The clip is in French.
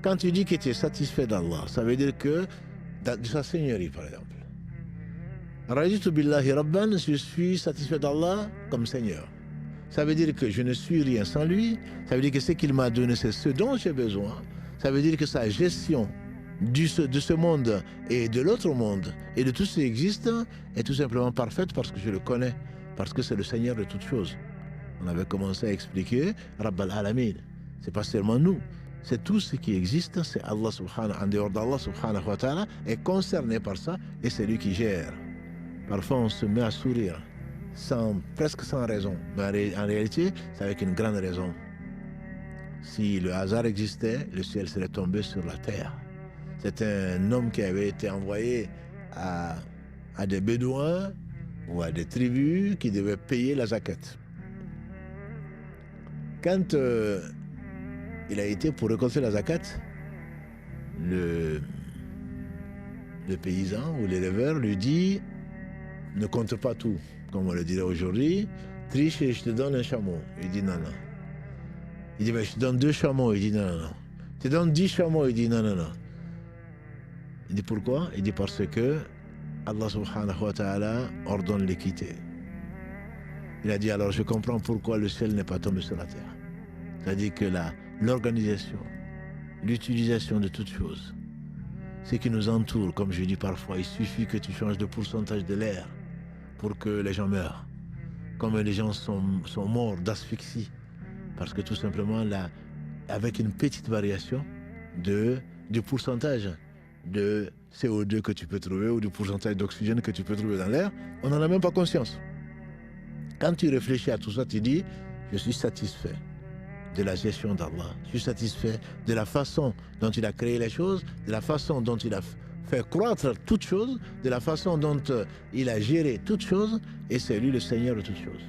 Quand tu dis que tu es satisfait d'Allah, ça veut dire que de sa seigneurie, par exemple. Raditu billahi rabban, je suis satisfait d'Allah comme Seigneur. Ça veut dire que je ne suis rien sans lui. Ça veut dire que ce qu'il m'a donné, c'est ce dont j'ai besoin. Ça veut dire que sa gestion de ce monde et de l'autre monde et de tout ce qui existe est tout simplement parfaite parce que je le connais, parce que c'est le Seigneur de toutes choses. On avait commencé à expliquer Rabbal Alamin. C'est pas seulement nous, c'est tout ce qui existe, c'est Allah subhanahu, en dehors d'Allah subhanahu wa ta'ala est concerné par ça et c'est lui qui gère. Parfois on se met à sourire presque sans raison, mais en réalité c'est avec une grande raison. Si le hasard existait, le ciel serait tombé sur la terre. C'est un homme qui avait été envoyé à des bédouins ou à des tribus qui devaient payer la zakat. Quand il a été pour récolter la zakat, le paysan ou l'éleveur lui dit « Ne compte pas tout », comme on le dirait aujourd'hui, « Triche et je te donne un chameau ». Il dit « Non, non ». Il dit « Je te donne 2 chameaux ». Il dit « Non, non, non ». « Je te donne 10 chameaux ». Il dit « Non, non, non ». Il dit « Pourquoi ?» Il dit « Parce que Allah subhanahu wa ta'ala ordonne l'équité ». Il a dit « Alors je comprends pourquoi le ciel n'est pas tombé sur la terre ». C'est-à-dire que l'organisation, l'utilisation de toutes choses, ce qui nous entoure, comme je dis parfois, il suffit que tu changes de pourcentage de l'air pour que les gens meurent. Comme les gens sont morts d'asphyxie. Parce que tout simplement, là, avec une petite variation du pourcentage de CO2 que tu peux trouver ou du pourcentage d'oxygène que tu peux trouver dans l'air, on n'en a même pas conscience. Quand tu réfléchis à tout ça, tu dis, je suis satisfait de la gestion d'Allah. Je suis satisfait de la façon dont il a créé les choses, de la façon dont il a fait croître toutes choses, de la façon dont il a géré toutes choses, et c'est lui le Seigneur de toutes choses.